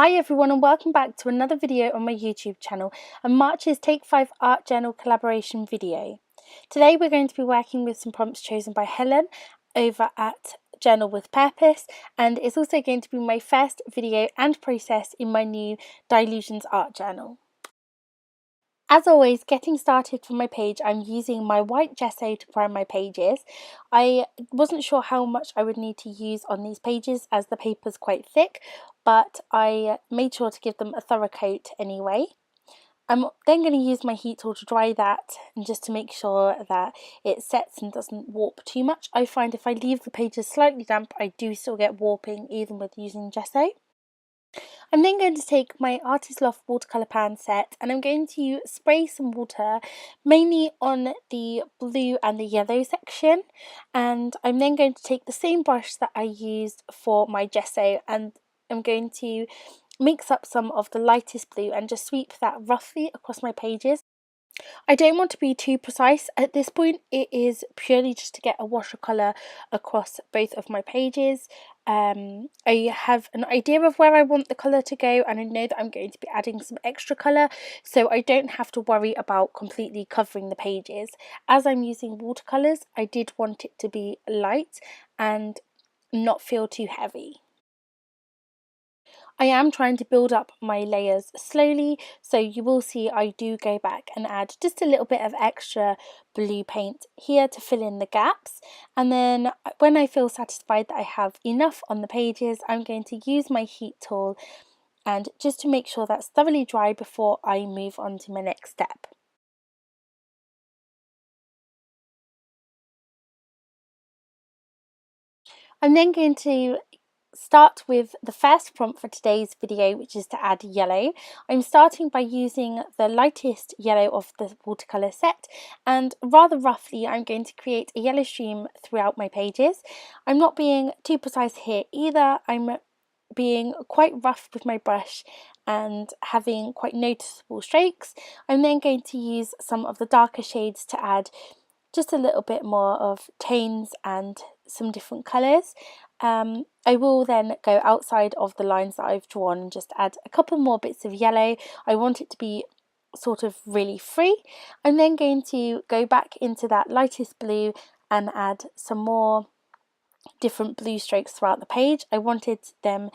Hi everyone and welcome back to another video on my YouTube channel and March's Take 5 Art Journal collaboration video. Today we're going to be working with some prompts chosen by Helen over at Journal with Purpose, and it's also going to be my first video and process in my new Dylusions art journal. As always, getting started for my page, I'm using my white gesso to prime my pages. I wasn't sure how much I would need to use on these pages as the paper's quite thick, but I made sure to give them a thorough coat anyway. I'm then going to use my heat tool to dry that, and just to make sure that it sets and doesn't warp too much. I find if I leave the pages slightly damp, I do still get warping even with using gesso. I'm then going to take my Artist Loft watercolour pan set and I'm going to spray some water mainly on the blue and the yellow section, and I'm then going to take the same brush that I used for my gesso and I'm going to mix up some of the lightest blue and just sweep that roughly across my pages. I don't want to be too precise at this point. It is purely just to get a wash of colour across both of my pages. I have an idea of where I want the colour to go, and I know that I'm going to be adding some extra colour, so I don't have to worry about completely covering the pages. As I'm using watercolours, I did want it to be light and not feel too heavy. I am trying to build up my layers slowly, so you will see I do go back and add just a little bit of extra blue paint here to fill in the gaps, and then when I feel satisfied that I have enough on the pages, I'm going to use my heat tool and just to make sure that's thoroughly dry before I move on to my next step. I'm then going to start with the first prompt for today's video, which is to add yellow. I'm starting by using the lightest yellow of the watercolour set, and rather roughly I'm going to create a yellow stream throughout my pages. I'm not being too precise here either. I'm being quite rough with my brush and having quite noticeable strokes. I'm then going to use some of the darker shades to add just a little bit more of tones and some different colours. I will then go outside of the lines that I've drawn and just add a couple more bits of yellow. I want it to be sort of really free. I'm then going to go back into that lightest blue and add some more different blue strokes throughout the page. I wanted them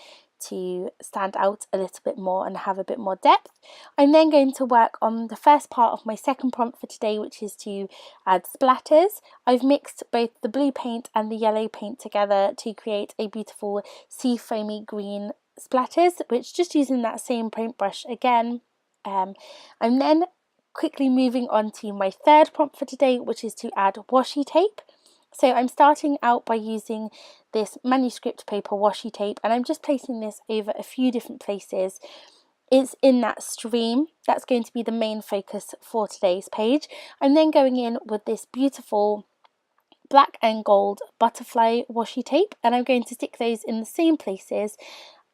to stand out a little bit more and have a bit more depth. I'm then going to work on the first part of my second prompt for today, which is to add splatters. I've mixed both the blue paint and the yellow paint together to create a beautiful sea foamy green splatters, which just using that same paintbrush again. I'm then quickly moving on to my third prompt for today, which is to add washi tape. So I'm starting out by using this manuscript paper washi tape, and I'm just placing this over a few different places. It's in that stream. That's going to be the main focus for today's page. I'm then going in with this beautiful black and gold butterfly washi tape, and I'm going to stick those in the same places,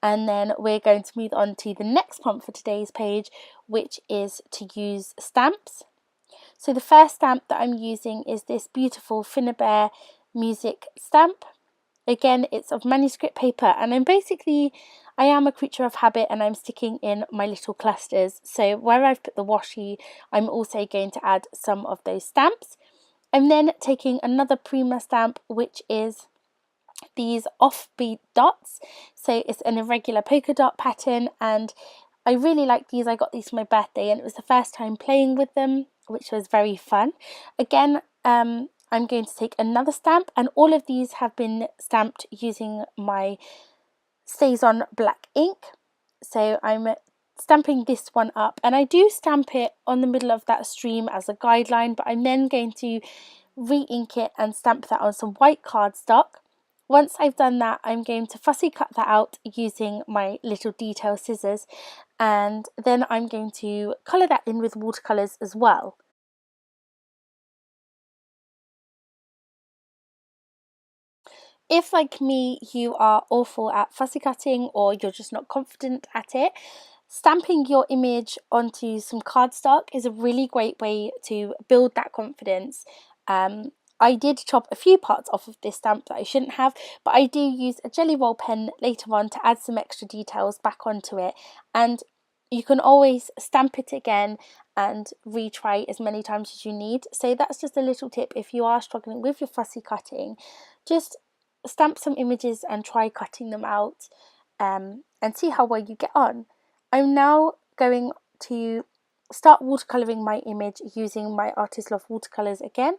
and then we're going to move on to the next prompt for today's page, which is to use stamps. So the first stamp that I'm using is this beautiful Finnabair music stamp. Again, it's of manuscript paper, and I am a creature of habit and I'm sticking in my little clusters. So where I've put the washi, I'm also going to add some of those stamps. I'm then taking another Prima stamp, which is these offbeat dots. So it's an irregular polka dot pattern, and I really like these. I got these for my birthday and it was the first time playing with them, which was very fun. Again, I'm going to take another stamp, and all of these have been stamped using my Stays On black ink. So I'm stamping this one up, and I do stamp it on the middle of that stream as a guideline, but I'm then going to re-ink it and stamp that on some white cardstock. Once I've done that, I'm going to fussy cut that out using my little detail scissors, and then I'm going to colour that in with watercolours as well. If, like me, you are awful at fussy cutting or you're just not confident at it, stamping your image onto some cardstock is a really great way to build that confidence. I did chop a few parts off of this stamp that I shouldn't have, but I do use a jelly roll pen later on to add some extra details back onto it, and you can always stamp it again and retry as many times as you need. So that's just a little tip if you are struggling with your fussy cutting. Just stamp some images and try cutting them out, and see how well you get on. I'm now going to start watercolouring my image using my Artist Love watercolours again,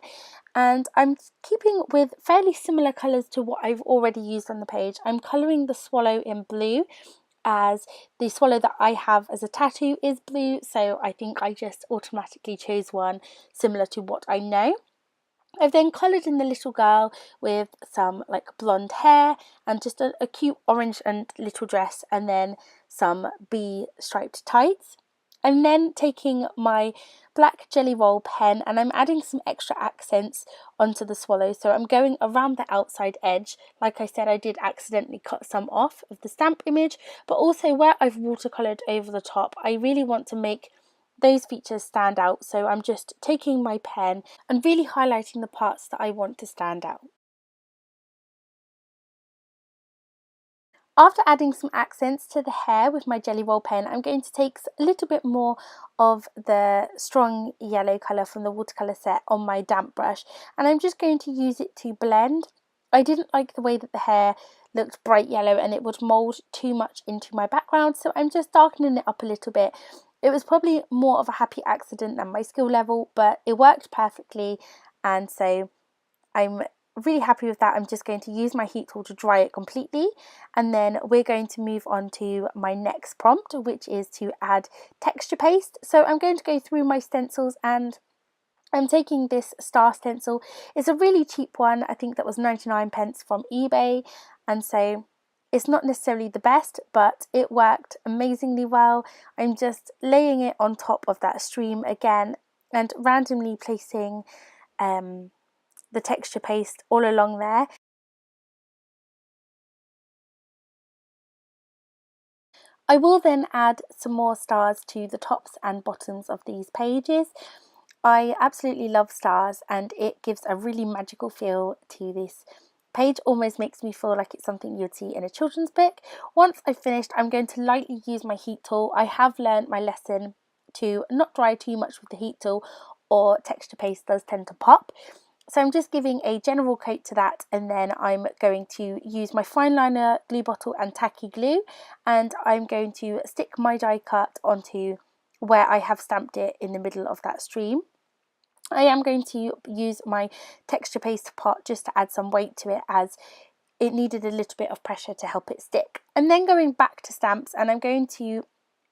and I'm keeping with fairly similar colours to what I've already used on the page. I'm colouring the swallow in blue, as the swallow that I have as a tattoo is blue, so I think I just automatically chose one similar to what I know. I've then coloured in the little girl with some like blonde hair and just a cute orange and little dress, and then some bee striped tights. I'm then taking my black jelly roll pen and I'm adding some extra accents onto the swallow. So I'm going around the outside edge. Like I said, I did accidentally cut some off of the stamp image, but also where I've watercoloured over the top, I really want to make those features stand out. So I'm just taking my pen and really highlighting the parts that I want to stand out. After adding some accents to the hair with my jelly roll pen, I'm going to take a little bit more of the strong yellow colour from the watercolour set on my damp brush, and I'm just going to use it to blend. I didn't like the way that the hair looked bright yellow and it would mould too much into my background, so I'm just darkening it up a little bit. It was probably more of a happy accident than my skill level, but it worked perfectly, and so I'm really happy with that. I'm just going to use my heat tool to dry it completely, and then we're going to move on to my next prompt, which is to add texture paste. So I'm going to go through my stencils, and I'm taking this star stencil. It's a really cheap one. I think that was 99p from eBay, and so it's not necessarily the best, but it worked amazingly well. I'm just laying it on top of that stream again and randomly placing the texture paste all along there. I will then add some more stars to the tops and bottoms of these pages. I absolutely love stars and it gives a really magical feel to this page. Almost makes me feel like it's something you'd see in a children's book. Once I've finished, I'm going to lightly use my heat tool. I have learned my lesson to not dry too much with the heat tool, or texture paste does tend to pop. So I'm just giving a general coat to that, and then I'm going to use my fine liner glue bottle and tacky glue, and I'm going to stick my die cut onto where I have stamped it in the middle of that stream. I am going to use my texture paste pot just to add some weight to it, as it needed a little bit of pressure to help it stick. I'm then going back to stamps, and I'm going to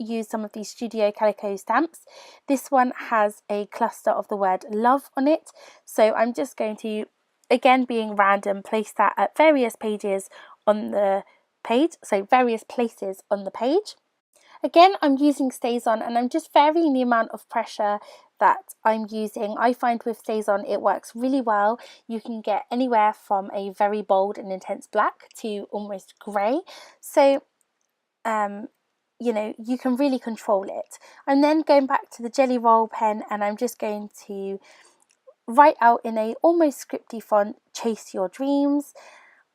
use some of these Studio Calico stamps. This one has a cluster of the word love on it, so I'm just going to, again being random, place that at various pages on the page, so various places on the page. Again, I'm using StazOn, and I'm just varying the amount of pressure that I'm using. I find with StazOn it works really well. You can get anywhere from a very bold and intense black to almost grey, so you know, you can really control it. I'm then going back to the jelly roll pen, and I'm just going to write out in a almost scripty font, "Chase your dreams."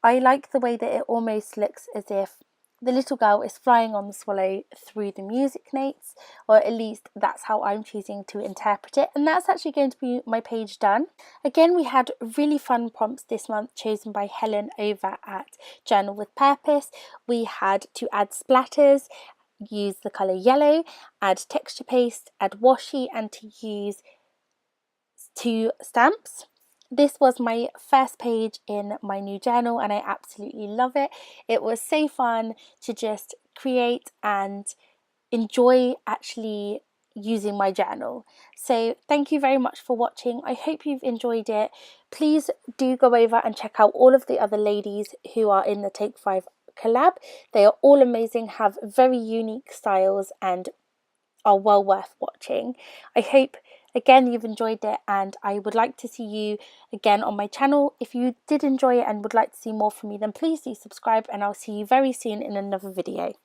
I like the way that it almost looks as if the little girl is flying on the swallow through the music notes, or at least that's how I'm choosing to interpret it, and that's actually going to be my page done. Again, we had really fun prompts this month chosen by Helen over at Journal with Purpose. We had to add splatters, use the colour yellow, add texture paste, add washi, and to use 2 stamps. This was my first page in my new journal and I absolutely love it. It was so fun to just create and enjoy actually using my journal. So thank you very much for watching. I hope you've enjoyed it. Please do go over and check out all of the other ladies who are in the Take 5 collab. They are all amazing, have very unique styles, and are well worth watching. I hope again you've enjoyed it, and I would like to see you again on my channel. If you did enjoy it and would like to see more from me, then please do subscribe, and I'll see you very soon in another video.